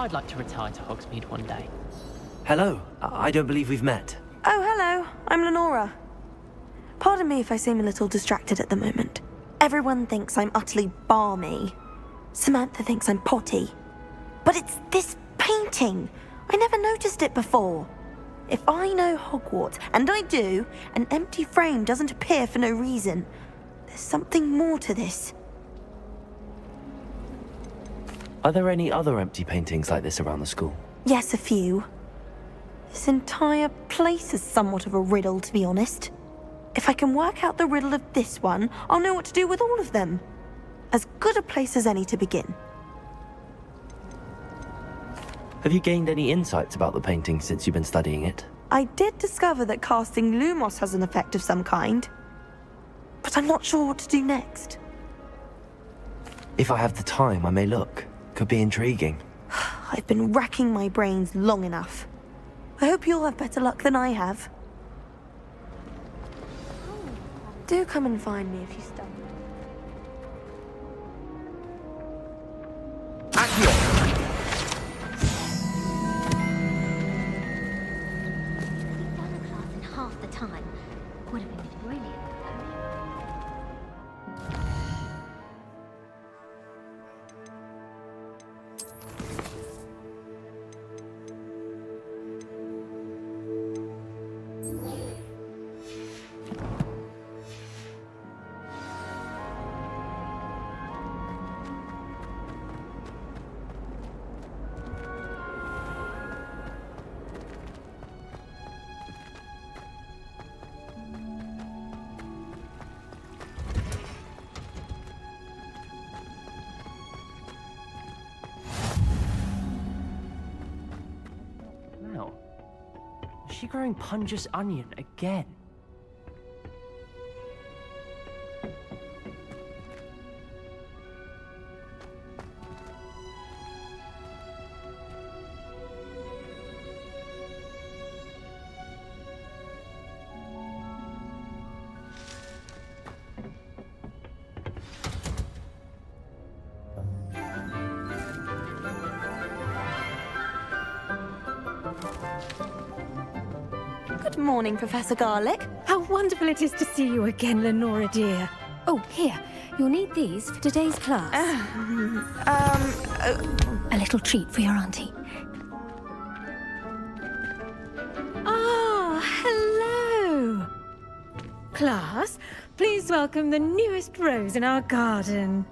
I'd like to retire to Hogsmeade one day. Hello. I don't believe we've met. Oh, hello. I'm Lenora. Pardon me if I seem a little distracted at the moment. Everyone thinks I'm utterly balmy. Samantha thinks I'm potty. But it's this painting. I never noticed it before. If I know Hogwarts, and I do, an empty frame doesn't appear for no reason. There's something more to this. Are there any other empty paintings like this around the school? Yes, a few. This entire place is somewhat of a riddle, to be honest. If I can work out the riddle of this one, I'll know what to do with all of them. As good a place as any to begin. Have you gained any insights about the painting since you've been studying it? I did discover that casting Lumos has an effect of some kind. But I'm not sure what to do next. If I have the time, I may look. Could be intriguing. I've been racking my brains long enough. I hope you'll have better luck than I have. Do come and find me if you stumble. We've done a class in half the time. Would have been brilliant. Now, is she growing Pungus onion again? Good morning, Professor Garlick. How wonderful it is to see you again, Lenora dear. Oh, here. You'll need these for today's class. A little treat for your auntie. Ah, hello. Class, please welcome the newest rose in our garden.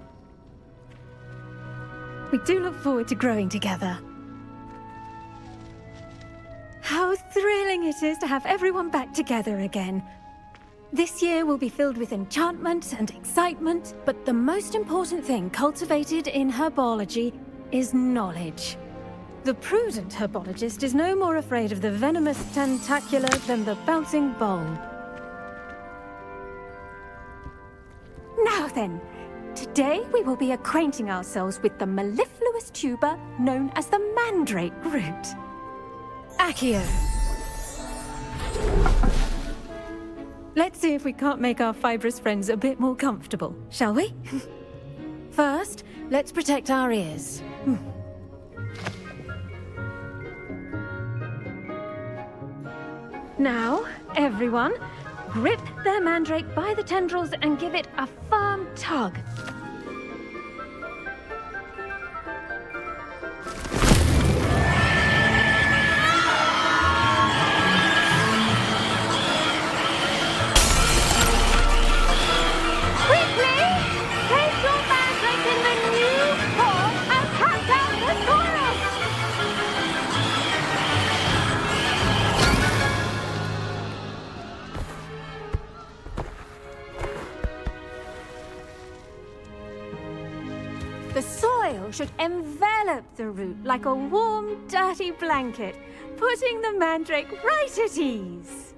We do look forward to growing together. How thrilling it is to have everyone back together again. This year will be filled with enchantment and excitement, but the most important thing cultivated in herbology is knowledge. The prudent herbologist is no more afraid of the venomous tentacula than the bouncing bulb. Now then, today we will be acquainting ourselves with the mellifluous tuber known as the mandrake root. Accio. Let's see if we can't make our fibrous friends a bit more comfortable, shall we? First, let's protect our ears. Now, everyone, grip their mandrake by the tendrils and give it a firm tug. The soil should envelop the root like a warm, dirty blanket, putting the mandrake right at ease.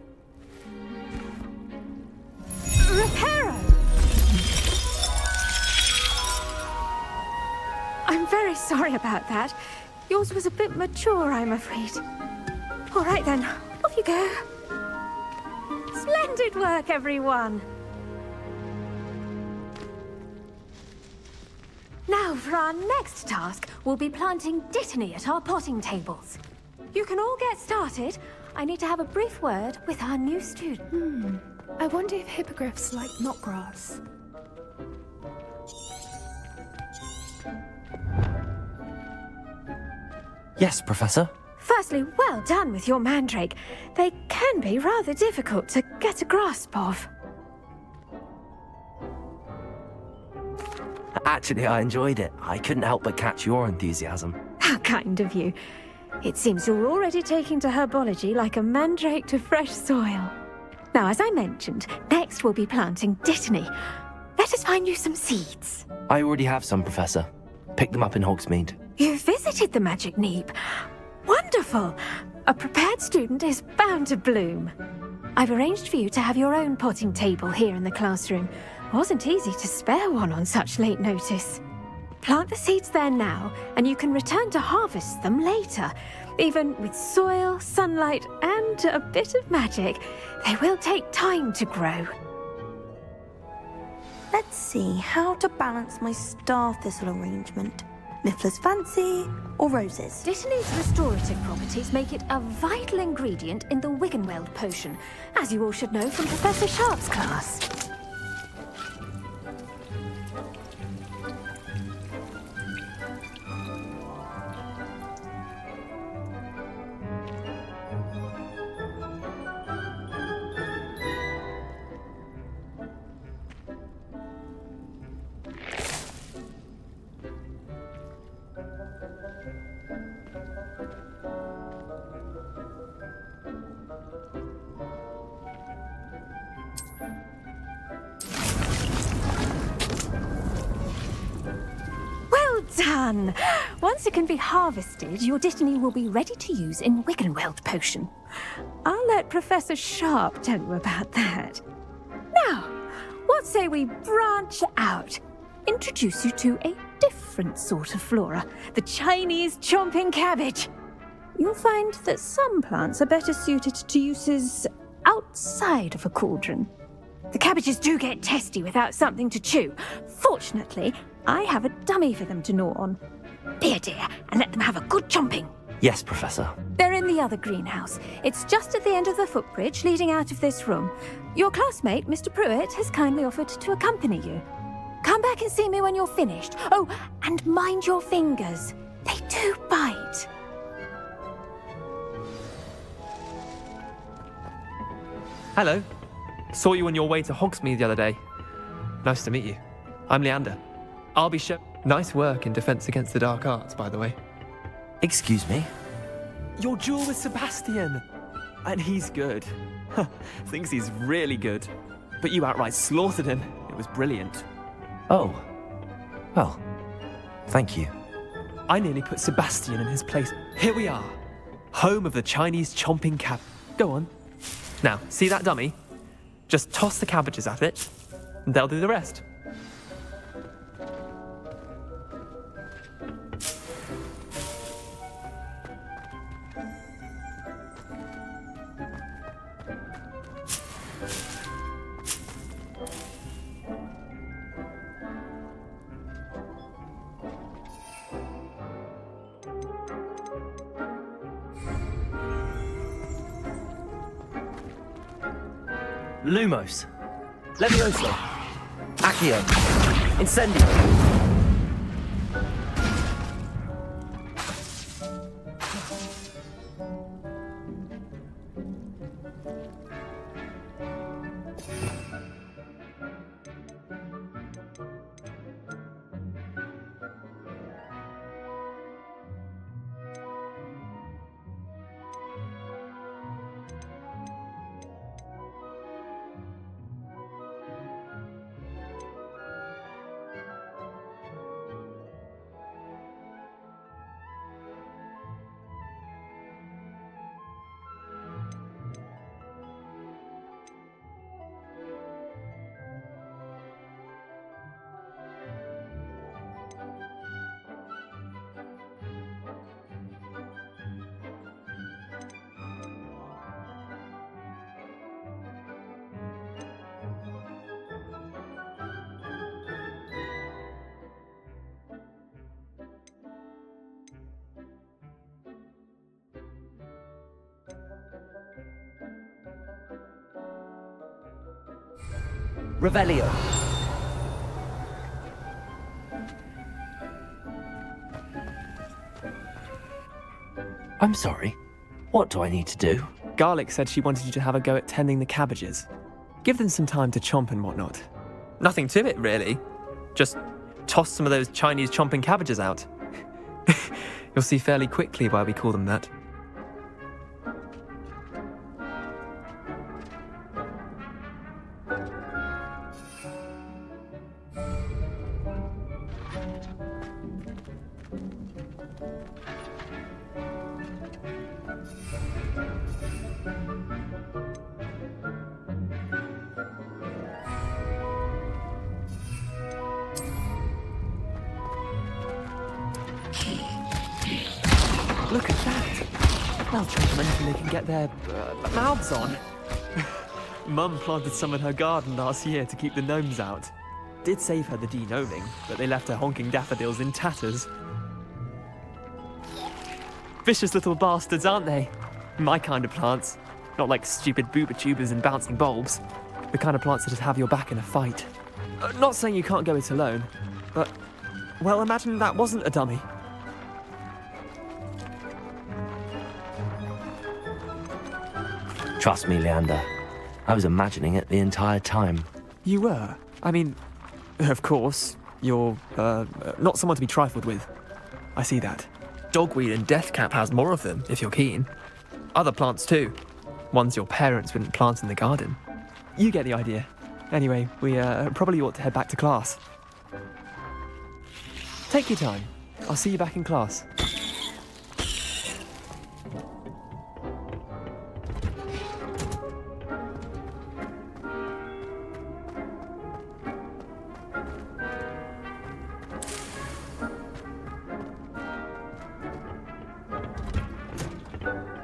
Reparo! I'm very sorry about that. Yours was a bit mature, I'm afraid. All right then, off you go. Splendid work, everyone. Now, for our next task, we'll be planting Dittany at our potting tables. You can all get started. I need to have a brief word with our new student. I wonder if hippogriffs like knotgrass. Yes, Professor. Firstly, well done with your mandrake. They can be rather difficult to get a grasp of. Actually, I enjoyed it. I couldn't help but catch your enthusiasm. How kind of you. It seems you're already taking to herbology like a mandrake to fresh soil. Now, as I mentioned, next we'll be planting Dittany. Let us find you some seeds. I already have some, Professor. Picked them up in Hogsmeade. You visited the Magic Neep. Wonderful! A prepared student is bound to bloom. I've arranged for you to have your own potting table here in the classroom. Wasn't easy to spare one on such late notice. Plant the seeds there now, and you can return to harvest them later. Even with soil, sunlight, and a bit of magic, they will take time to grow. Let's see how to balance my star thistle arrangement. Niffler's fancy or roses? Dittany's restorative properties make it a vital ingredient in the Wiggenweld potion, as you all should know from Professor Sharp's class. Done! Once it can be harvested, your Dittany will be ready to use in Wiggenweld potion. I'll let Professor Sharp tell you about that. Now, what say we branch out? Introduce you to a different sort of flora, the Chinese chomping cabbage. You'll find that some plants are better suited to uses outside of a cauldron. The cabbages do get testy without something to chew. Fortunately, I have a dummy for them to gnaw on. Be a dear and let them have a good chomping. Yes, Professor. They're in the other greenhouse. It's just at the end of the footbridge leading out of this room. Your classmate, Mr. Pruitt, has kindly offered to accompany you. Come back and see me when you're finished. Oh, and mind your fingers. They do bite. Hello. Saw you on your way to Hogsmeade the other day. Nice to meet you. I'm Leander. I'll be Nice work in Defense Against the Dark Arts, by the way. Excuse me? Your duel with Sebastian. And he's good. Thinks he's really good. But you outright slaughtered him. It was brilliant. Oh. Well, thank you. I nearly put Sebastian in his place. Here we are. Home of the Chinese chomping cab. Go on. Now, see that dummy? Just toss the cabbages at it, and they'll do the rest. Lumos. Levioso. Accio. Incendio. Revelio. I'm sorry. What do I need to do? Garlic said she wanted you to have a go at tending the cabbages. Give them some time to chomp and whatnot. Nothing to it, really. Just toss some of those Chinese chomping cabbages out. You'll see fairly quickly why we call them that. Look at that! They'll chomp them anything they can get their mouths on. Mum planted some in her garden last year to keep the gnomes out. Did save her the de-gnoming, but they left her honking daffodils in tatters. Vicious little bastards, aren't they? My kind of plants. Not like stupid booba tubers and bouncing bulbs. The kind of plants that just have your back in a fight. Not saying you can't go it alone, but, well, imagine that wasn't a dummy. Trust me, Leander. I was imagining it the entire time. You were? I mean, of course, you're, not someone to be trifled with. I see that. Dogweed and deathcap has more of them, if you're keen. Other plants too. Ones your parents wouldn't plant in the garden. You get the idea. Anyway, we probably ought to head back to class. Take your time. I'll see you back in class.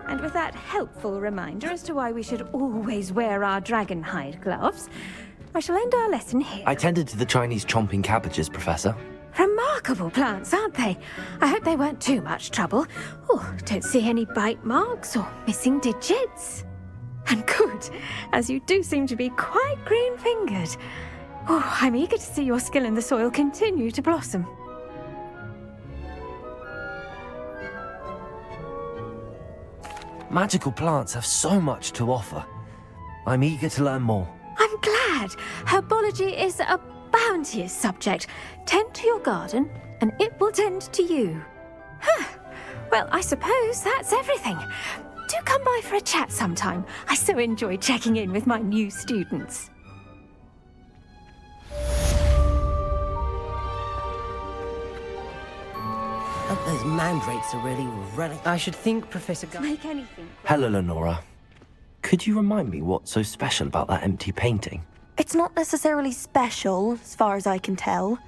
And with that helpful reminder as to why we should always wear our dragon hide gloves, I shall end our lesson here. I tended to the Chinese chomping cabbages, Professor. Remarkable plants, aren't they? I hope they weren't too much trouble. Oh, don't see any bite marks or missing digits. And good, as you do seem to be quite green-fingered. Oh, I'm eager to see your skill in the soil continue to blossom. Magical plants have so much to offer. I'm eager to learn more. I'm glad. Herbology is a bounteous subject. Tend to your garden, and it will tend to you. Huh. Well, I suppose that's everything. Do come by for a chat sometime. I so enjoy checking in with my new students. Those mandrakes are really... I should think, Professor Make anything. Hello, Lenora. Could you remind me what's so special about that empty painting? It's not necessarily special, as far as I can tell.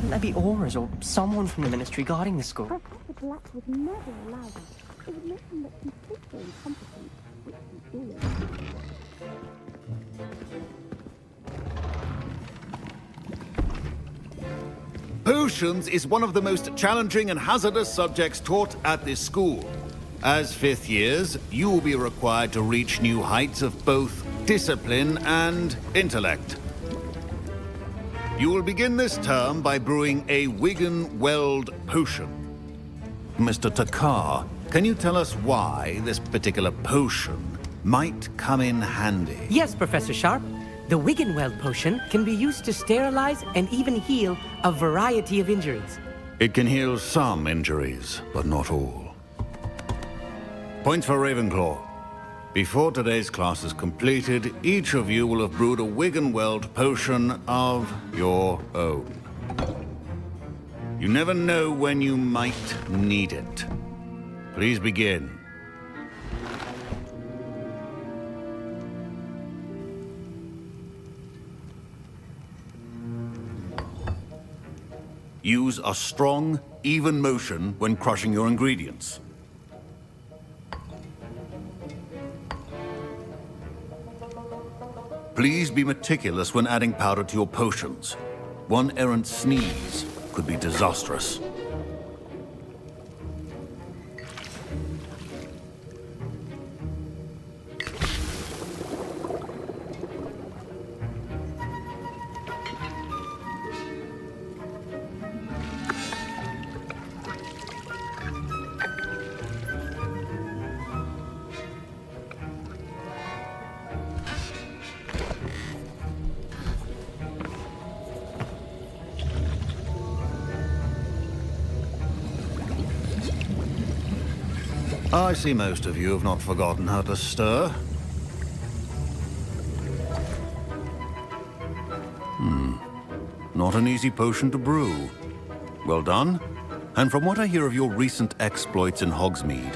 Shouldn't there be auras or someone from the ministry guarding the school? Professor Black would never allow that. It would make him look completely incompetent, which he is. Potions is one of the most challenging and hazardous subjects taught at this school. As fifth years, you will be required to reach new heights of both discipline and intellect. You will begin this term by brewing a Wigan-Weld potion. Mr. Takar, can you tell us why this particular potion might come in handy? Yes, Professor Sharp. The Wiggenweld potion can be used to sterilize and even heal a variety of injuries. It can heal some injuries, but not all. Points for Ravenclaw. Before today's class is completed, each of you will have brewed a Wiggenweld potion of your own. You never know when you might need it. Please begin. Use a strong, even motion when crushing your ingredients. Please be meticulous when adding powder to your potions. One errant sneeze could be disastrous. I see most of you have not forgotten how to stir. Not an easy potion to brew. Well done. And from what I hear of your recent exploits in Hogsmeade,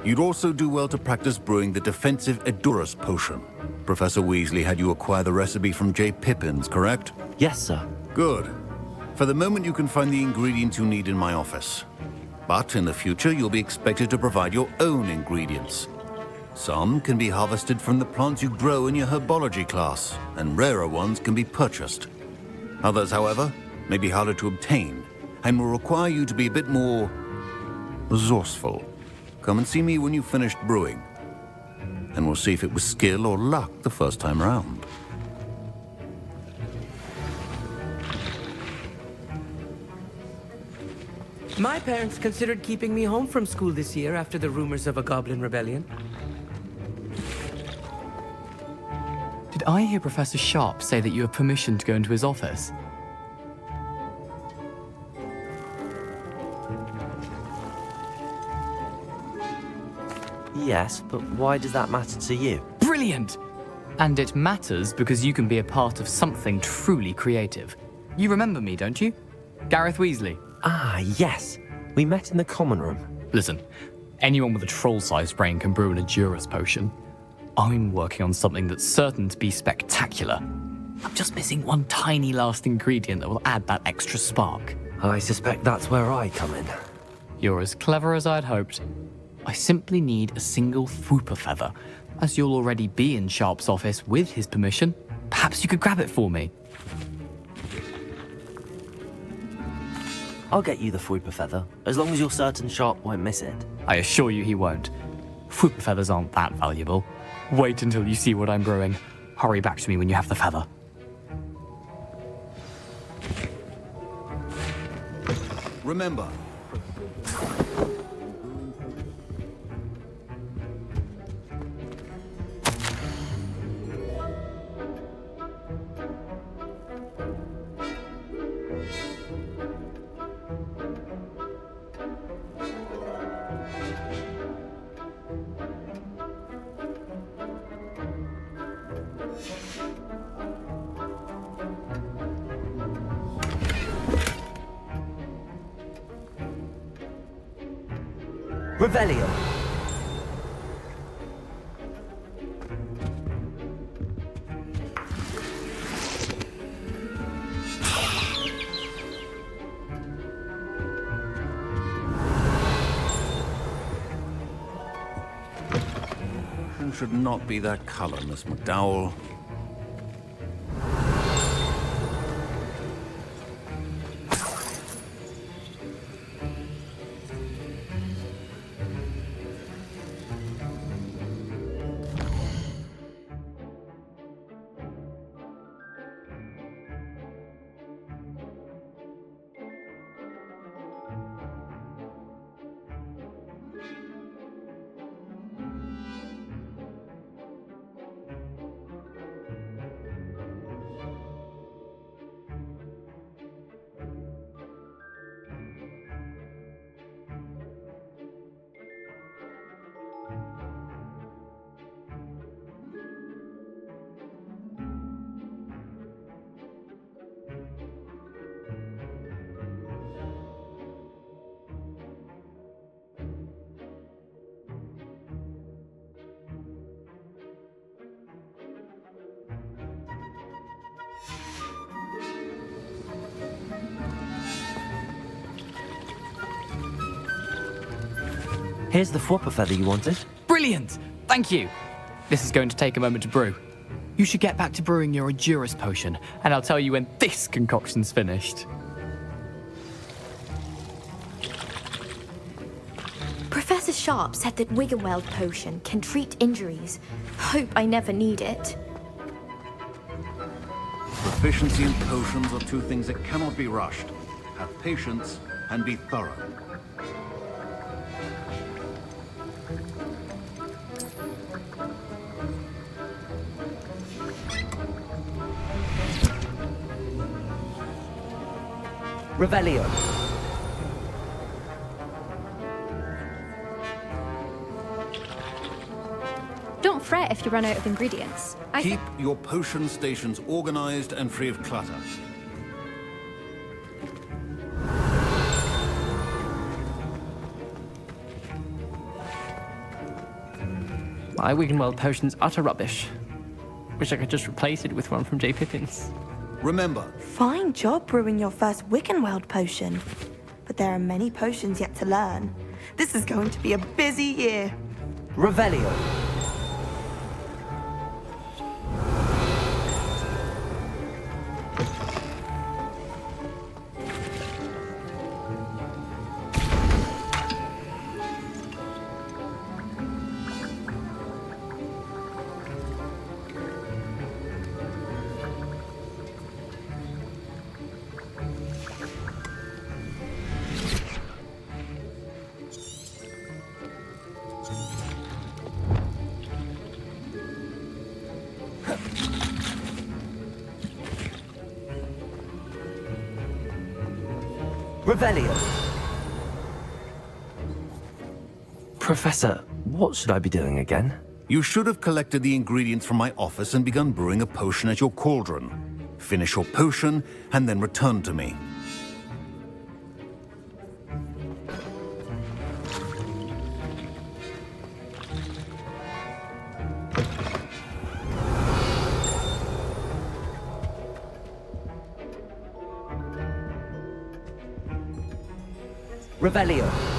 you'd also do well to practice brewing the defensive Edurus potion. Professor Weasley had you acquire the recipe from J. Pippins, correct? Yes, sir. Good. For the moment, you can find the ingredients you need in my office. But in the future, you'll be expected to provide your own ingredients. Some can be harvested from the plants you grow in your Herbology class, and rarer ones can be purchased. Others, however, may be harder to obtain, and will require you to be a bit more resourceful. Come and see me when you've finished brewing, and we'll see if it was skill or luck the first time round. My parents considered keeping me home from school this year after the rumors of a goblin rebellion. Did I hear Professor Sharp say that you have permission to go into his office? Yes, but why does that matter to you? Brilliant! And it matters because you can be a part of something truly creative. You remember me, don't you? Gareth Weasley. Ah, yes. We met in the common room. Listen, anyone with a troll-sized brain can brew an Edurus potion. I'm working on something that's certain to be spectacular. I'm just missing one tiny last ingredient that will add that extra spark. I suspect that's where I come in. You're as clever as I'd hoped. I simply need a single Fwooper feather. As you'll already be in Sharp's office with his permission, perhaps you could grab it for me. I'll get you the Fwooper feather, as long as you're certain Sharp won't miss it. I assure you he won't. Fwooper feathers aren't that valuable. Wait until you see what I'm brewing. Hurry back to me when you have the feather. Remember, Revelio. should not be that color, Miss McDowell. Here's the flopper feather you wanted. Brilliant! Thank you! This is going to take a moment to brew. You should get back to brewing your Endurus potion, and I'll tell you when this concoction's finished. Professor Sharp said that Wiggenweld potion can treat injuries. Hope I never need it. Proficiency in potions are two things that cannot be rushed. Have patience and be thorough. Revelio. Don't fret if you run out of ingredients. Keep your potion stations organized and free of clutter. My Wiggenweld potion's utter rubbish. Wish I could just replace it with one from J. Pippin's. Remember, Fine job brewing your first Wiggenweld potion. But there are many potions yet to learn. This is going to be a busy year. Revelio. Revelio. Professor, what should I be doing again? you should have collected the ingredients from my office and begun brewing a potion at your cauldron. Finish your potion and then return to me. Revelio.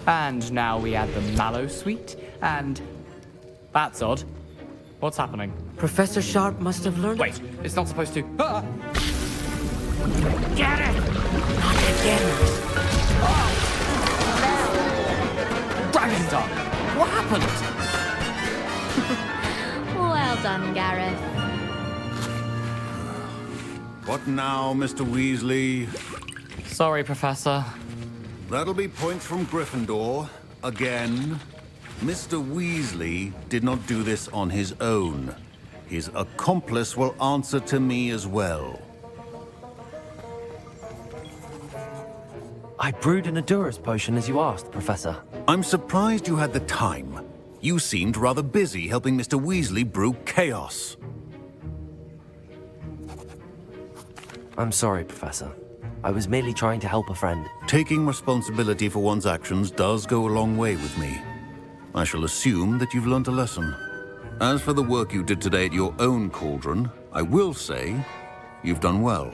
And now we add the mallow sweet, and... That's odd. What's happening? Professor Sharp must have learned. Wait, it's not supposed to... Ah! Get it! Not again. Dragon's Tongue! What happened? Well done, Gareth. What now, Mr. Weasley? Sorry, Professor. That'll be points from Gryffindor. Again. Mr. Weasley did not do this on his own. His accomplice will answer to me as well. I brewed an Adurus potion as you asked, Professor. I'm surprised you had the time. You seemed rather busy helping Mr. Weasley brew chaos. I'm sorry, Professor. I was merely trying to help a friend. Taking responsibility for one's actions does go a long way with me. I shall assume that you've learnt a lesson. As for the work you did today at your own cauldron, I will say you've done well.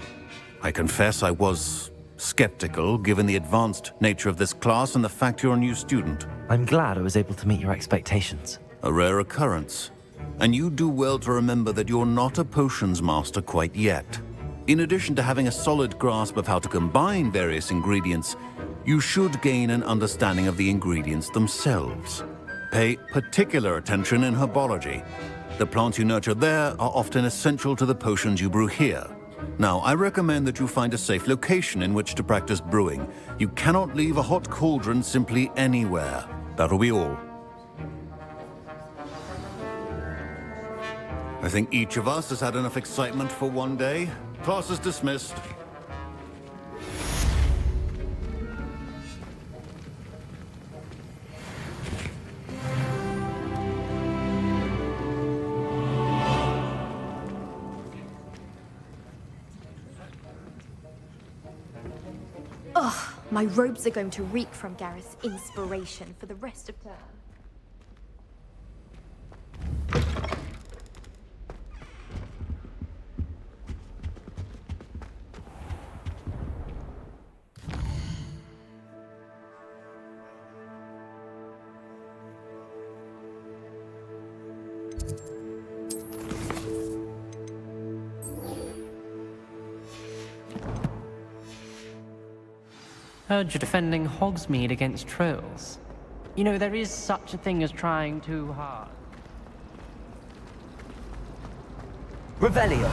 I confess I was skeptical, given the advanced nature of this class and the fact you're a new student. I'm glad I was able to meet your expectations. A rare occurrence. And you do well to remember that you're not a potions master quite yet. In addition to having a solid grasp of how to combine various ingredients, you should gain an understanding of the ingredients themselves. Pay particular attention in herbology. The plants you nurture there are often essential to the potions you brew here. Now, I recommend that you find a safe location in which to practice brewing. You cannot leave a hot cauldron simply anywhere. That'll be all. I think each of us has had enough excitement for one day. Class is dismissed. Ugh, my robes are going to reek from Gareth's inspiration for the rest of term. Heard you're defending Hogsmeade against trolls. You know, there is such a thing as trying too hard. Revelio.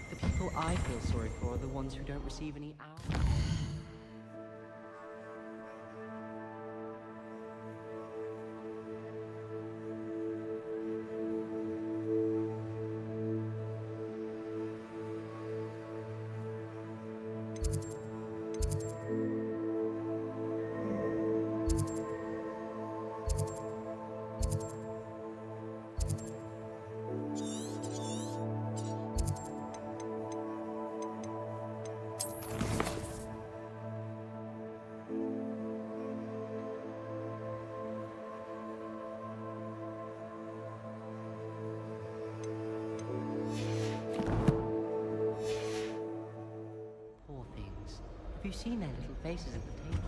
The people I feel sorry for are the ones who don't receive any hours. Have you seen their little faces at the table?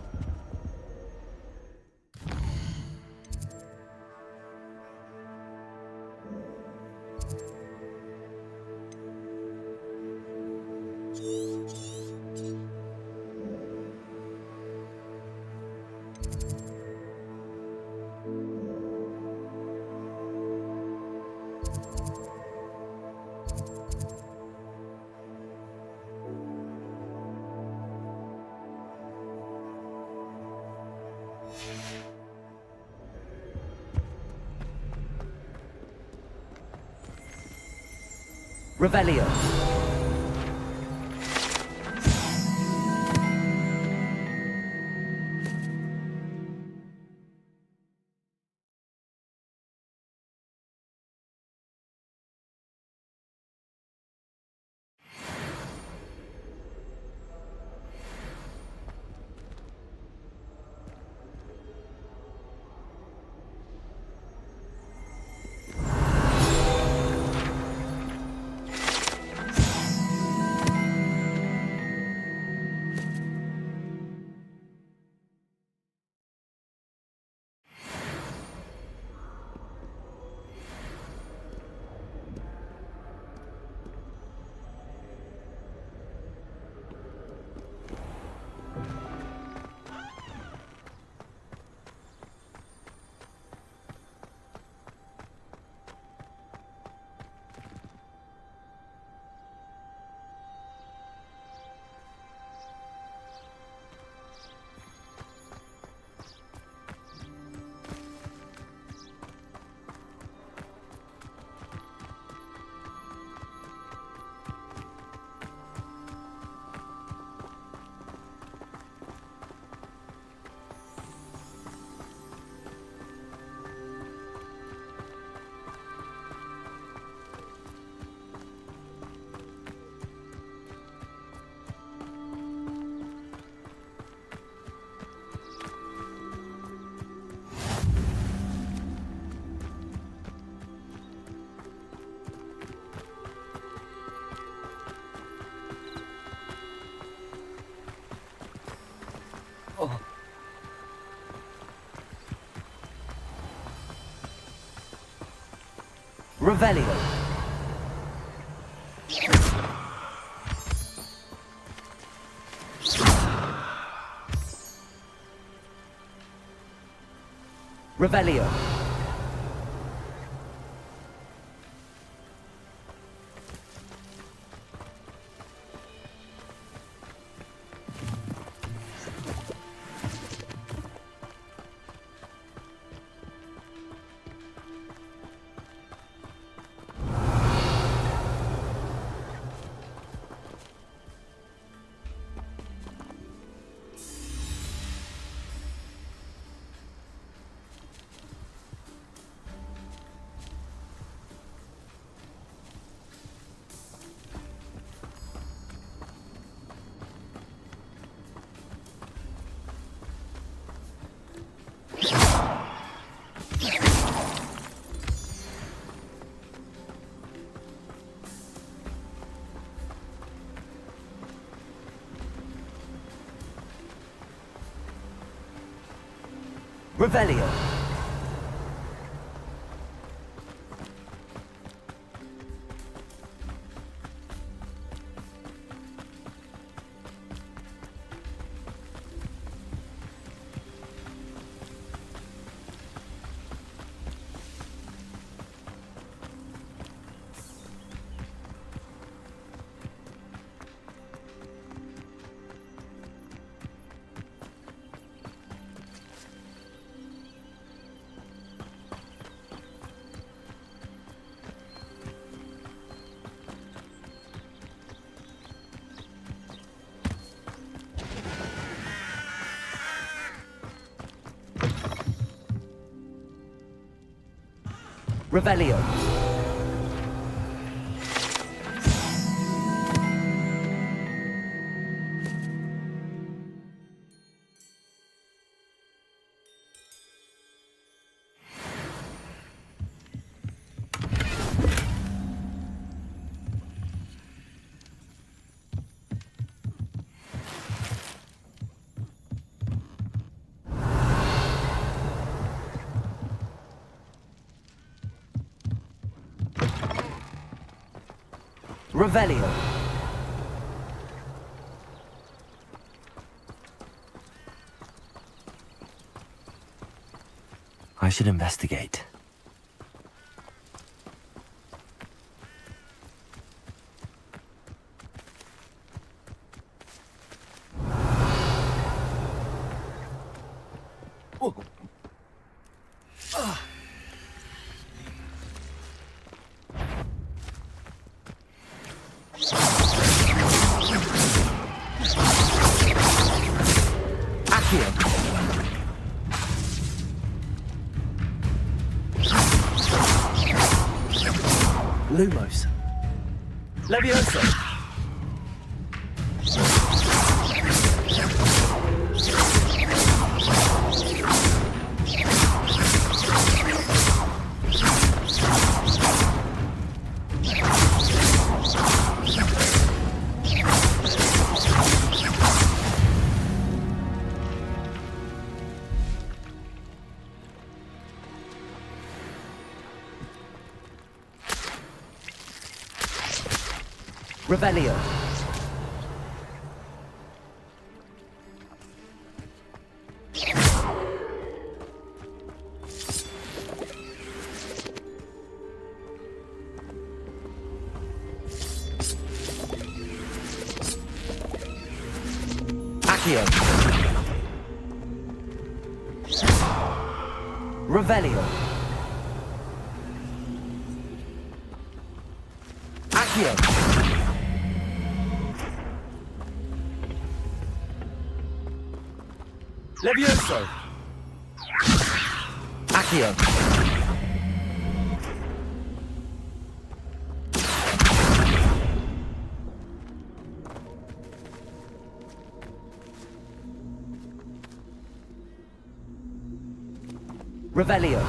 Revelio. Revelio. Revelio. Revelio. Revelio. Revelio. I should investigate. Lumos. Levioso. Revelio. Accio. Revelio. Accio. Levioso. Accio. Revelio.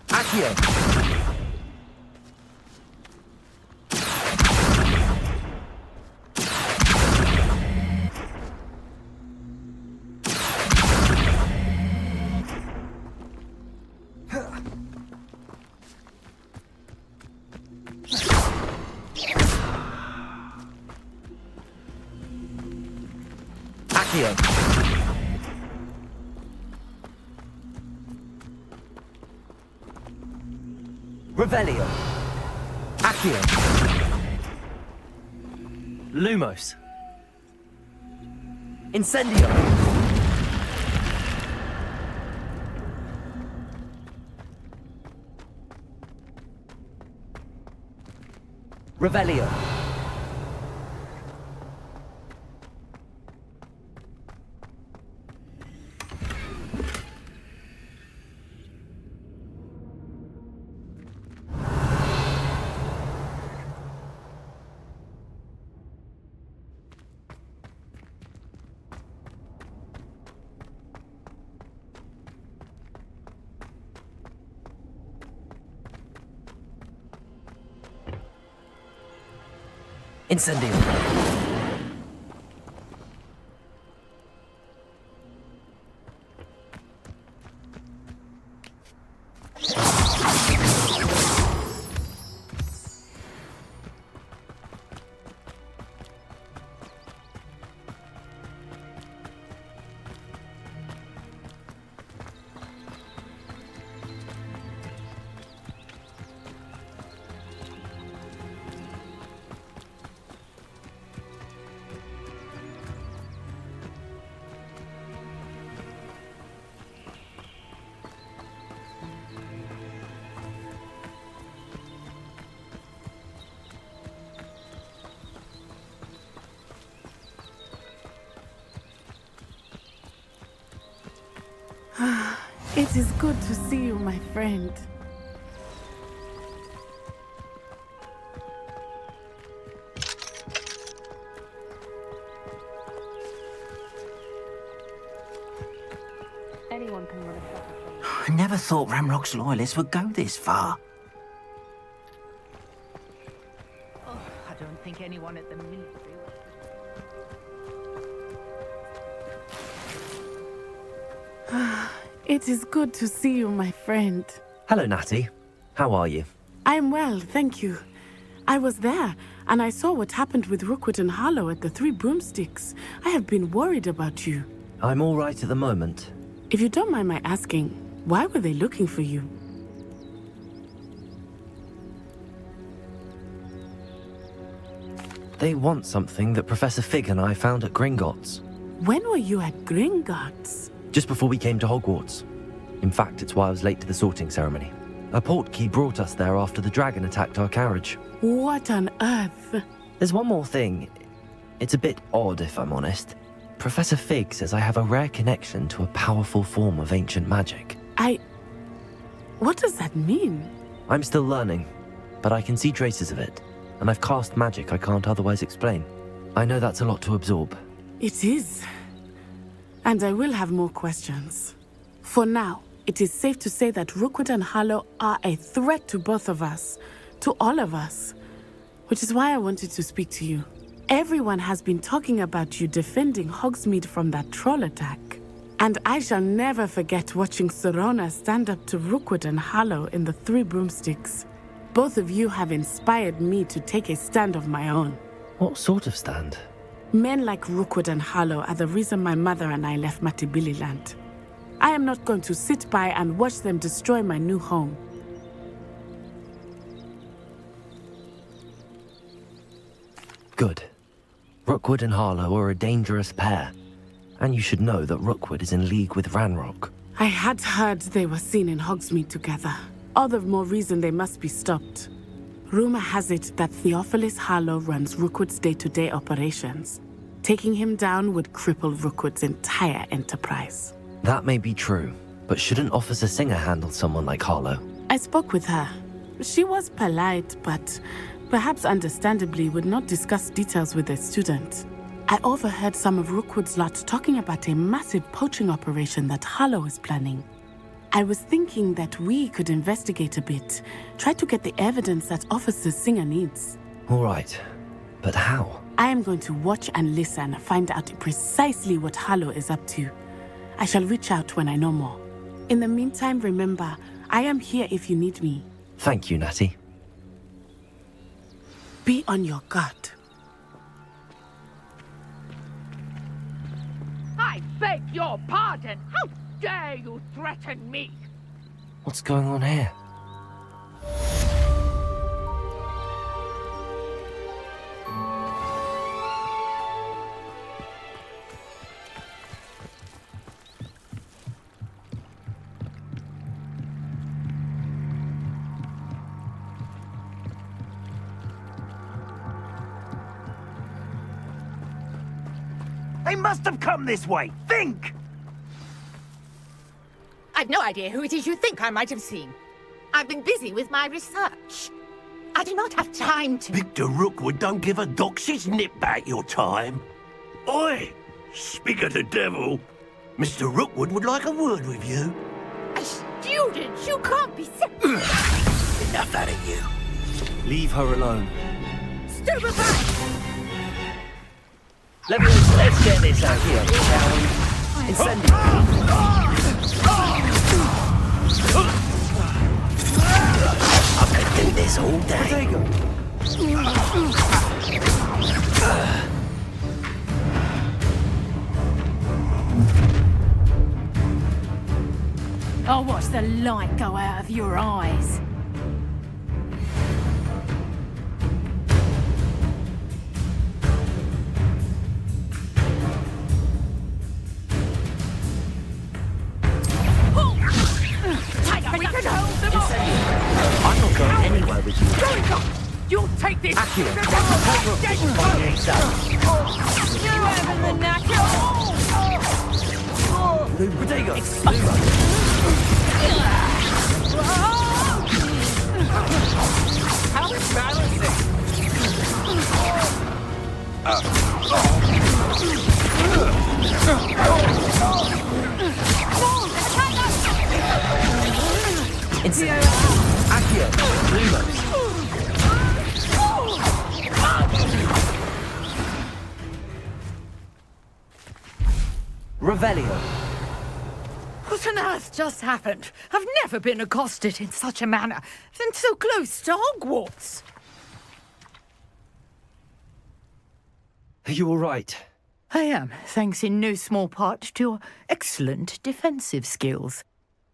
Accio. Accio. Revelio. Accio. Lumos. Incendio. Revelio. Incendio. It is good to see you, my friend. Anyone can run a shop. I never thought Ramrock's loyalists would go this far. Oh, I don't think anyone at the meet It is good to see you, my friend. Hello, Natty. How are you? I'm well, thank you. I was there, and I saw what happened with Rookwood and Harlow at the Three Broomsticks. I have been worried about you. I'm all right at the moment. If you don't mind my asking, why were they looking for you? They want something that Professor Fig and I found at Gringotts. When were you at Gringotts? Just before we came to Hogwarts. In fact, it's why I was late to the sorting ceremony. A portkey brought us there after the dragon attacked our carriage. What on earth? There's one more thing. It's a bit odd, if I'm honest. Professor Fig says I have a rare connection to a powerful form of ancient magic. What does that mean? I'm still learning, but I can see traces of it, and I've cast magic I can't otherwise explain. I know that's a lot to absorb. It is. And I will have more questions. For now, it is safe to say that Rookwood and Harlow are a threat to both of us, to all of us, which is why I wanted to speak to you. Everyone has been talking about you defending Hogsmeade from that troll attack. And I shall never forget watching Sorona stand up to Rookwood and Harlow in the Three Broomsticks. Both of you have inspired me to take a stand of my own. What sort of stand? Men like Rookwood and Harlow are the reason my mother and I left Matabeleland. I am not going to sit by and watch them destroy my new home. Good. Rookwood and Harlow are a dangerous pair. And you should know that Rookwood is in league with Ranrock. I had heard they were seen in Hogsmeade together. All the more reason they must be stopped. Rumor has it that Theophilus Harlow runs Rookwood's day-to-day operations. Taking him down would cripple Rookwood's entire enterprise. That may be true, but shouldn't Officer Singer handle someone like Harlow? I spoke with her. She was polite, but perhaps understandably would not discuss details with a student. I overheard some of Rookwood's lot talking about a massive poaching operation that Harlow is planning. I was thinking that we could investigate a bit, try to get the evidence that Officer Singer needs. All right, but how? I am going to watch and listen, find out precisely what Harlow is up to. I shall reach out when I know more. In the meantime, remember, I am here if you need me. Thank you, Natty. Be on your guard. I beg your pardon! How dare you threaten me? What's going on here? They must have come this way. Think! I've no idea who it is you think I might have seen. I've been busy with my research. I do not have time to... Victor Rookwood don't give a doxy's nip back your time. Oi! Speak of the devil. Mr. Rookwood would like a word with you. A student? You can't be sick. Enough out of you. Leave her alone. Stupefy! Let's get this out here, shall we? Incendiary. I could do this all day. I'll watch the light go out of your eyes. I'm not going anywhere with you. You'll take this! Accurate. You having the knacker? Bodega. How embarrassing! Accio. Lumos. Revelio. What on earth just happened? I've never been accosted in such a manner, and so close to Hogwarts. Are you all right? I am, thanks in no small part to your excellent defensive skills.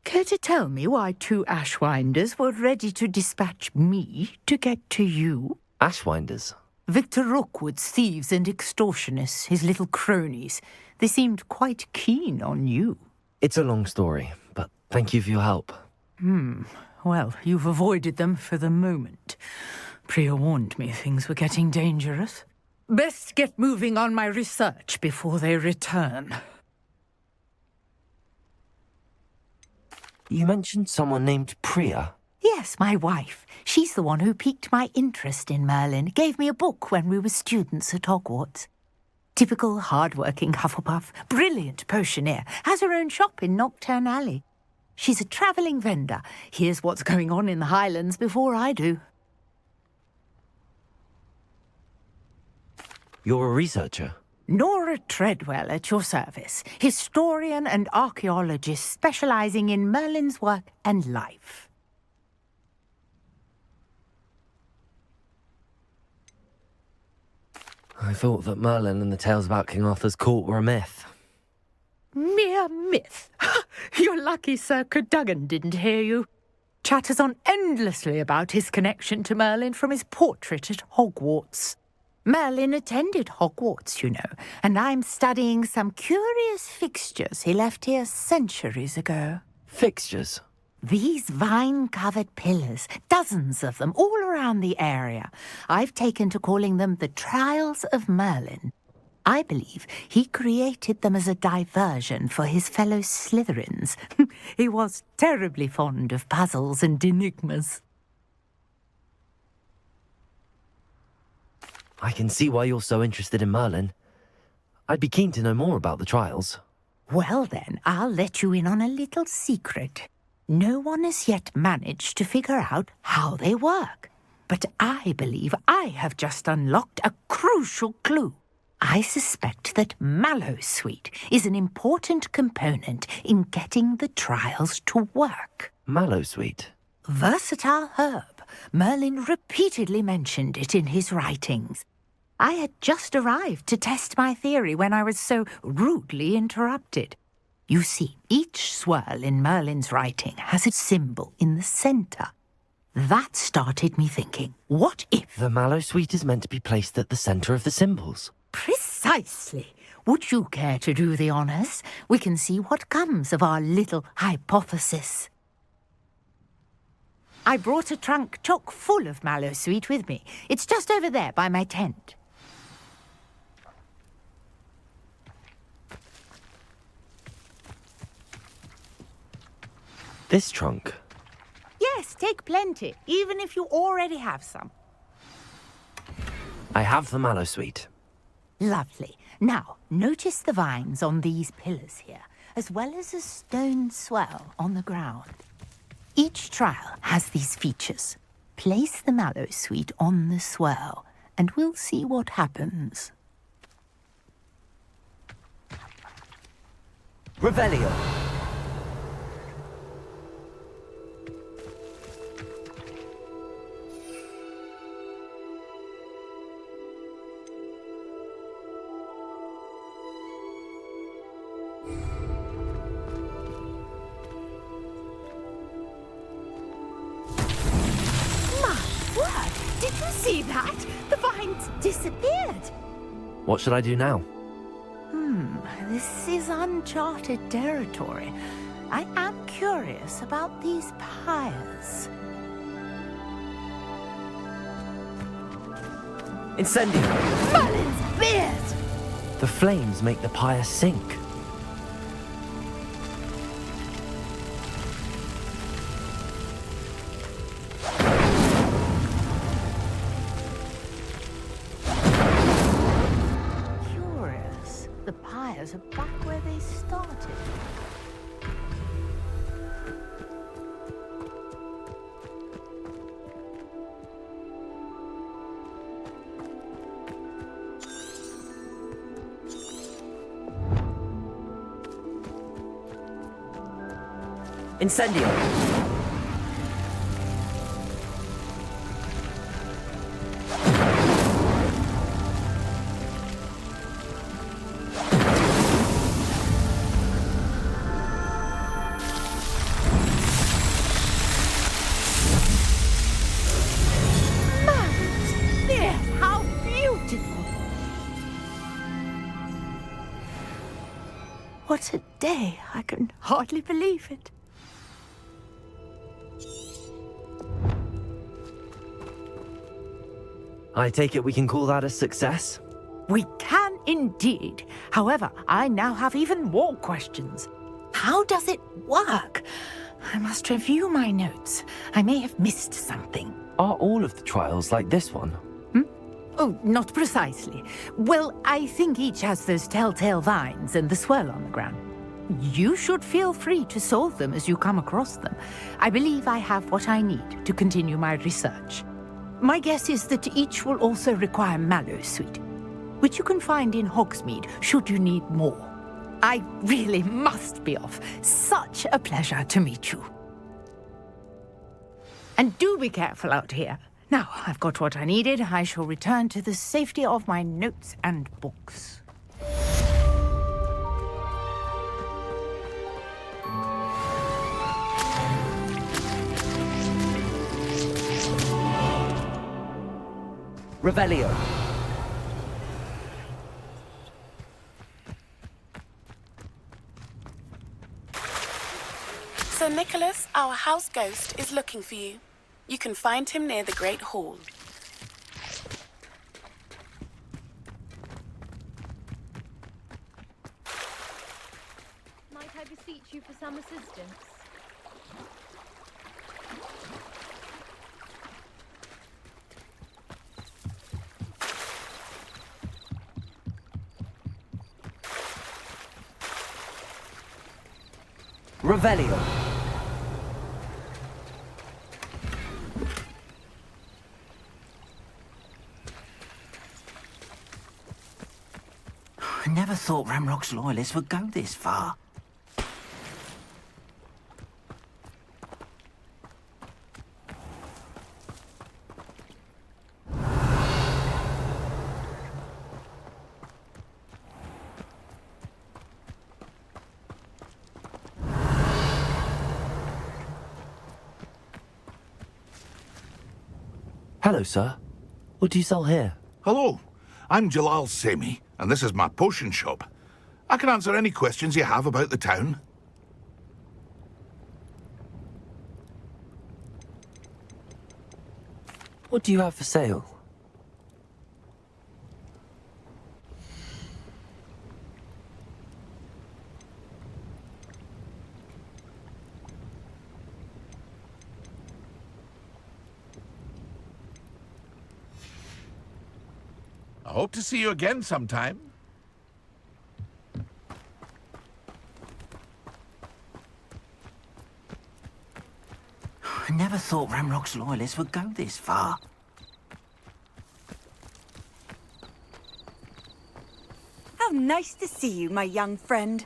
Care to tell me why two Ashwinders were ready to dispatch me to get to you? Ashwinders? Victor Rookwood's thieves and extortionists, his little cronies. They seemed quite keen on you. It's a long story, but thank you for your help. Well, you've avoided them for the moment. Priya warned me things were getting dangerous. Best get moving on my research before they return. You mentioned someone named Priya. Yes, my wife. She's the one who piqued my interest in Merlin. Gave me a book when we were students at Hogwarts. Typical hard-working Hufflepuff, brilliant potioneer, has her own shop in Knockturn Alley. She's a travelling vendor. Hears what's going on in the Highlands before I do. You're a researcher? Nora Treadwell at your service. Historian and archaeologist specialising in Merlin's work and life. I thought that Merlin and the tales about King Arthur's court were a myth. Mere myth. You're lucky Sir Cadogan didn't hear you. Chatters on endlessly about his connection to Merlin from his portrait at Hogwarts. Merlin attended Hogwarts, you know, and I'm studying some curious fixtures he left here centuries ago. Fixtures? These vine-covered pillars, dozens of them, all around the area. I've taken to calling them the Trials of Merlin. I believe he created them as a diversion for his fellow Slytherins. He was terribly fond of puzzles and enigmas. I can see why you're so interested in Merlin. I'd be keen to know more about the trials. Well then, I'll let you in on a little secret. No one has yet managed to figure out how they work. But I believe I have just unlocked a crucial clue. I suspect that Mallowsweet is an important component in getting the trials to work. Mallowsweet? Versatile herb. Merlin repeatedly mentioned it in his writings. I had just arrived to test my theory when I was so rudely interrupted. You see, each swirl in Merlin's writing has a symbol in the centre. That started me thinking, what if... The Mallowsweet is meant to be placed at the centre of the symbols. Precisely. Would you care to do the honours? We can see what comes of our little hypothesis. I brought a trunk chock full of Mallowsweet with me. It's just over there by my tent. This trunk? Yes, take plenty, even if you already have some. I have the Mallowsweet. Lovely. Now, notice the vines on these pillars here, as well as a stone swell on the ground. Each trial has these features. Place the Mallowsweet on the swell, and we'll see what happens. Revelio. Did you see that? The vines disappeared. What should I do now? This is uncharted territory. I am curious about these pyres. Incendio! Merlin's beard! The flames make the pyre sink. The pyres are back where they started. Incendio! What a day! I can hardly believe it. I take it we can call that a success? We can indeed. However, I now have even more questions. How does it work? I must review my notes. I may have missed something. Are all of the trials like this one? Oh, not precisely. Well, I think each has those telltale vines and the swirl on the ground. You should feel free to solve them as you come across them. I believe I have what I need to continue my research. My guess is that each will also require mallow sweet, which you can find in Hogsmeade should you need more. I really must be off. Such a pleasure to meet you. And do be careful out here. Now, I've got what I needed. I shall return to the safety of my notes and books. Revelio. Sir Nicholas, our house ghost, is looking for you. You can find him near the Great Hall. Might I beseech you for some assistance? Revelio. I never thought Ramrock's loyalists would go this far. Hello, sir. What do you sell here? Hello, I'm Jalal Semi, and this is my potion shop. I can answer any questions you have about the town. What do you have for sale? I hope to see you again sometime. I never thought Ramrock's loyalists would go this far. How nice to see you, my young friend.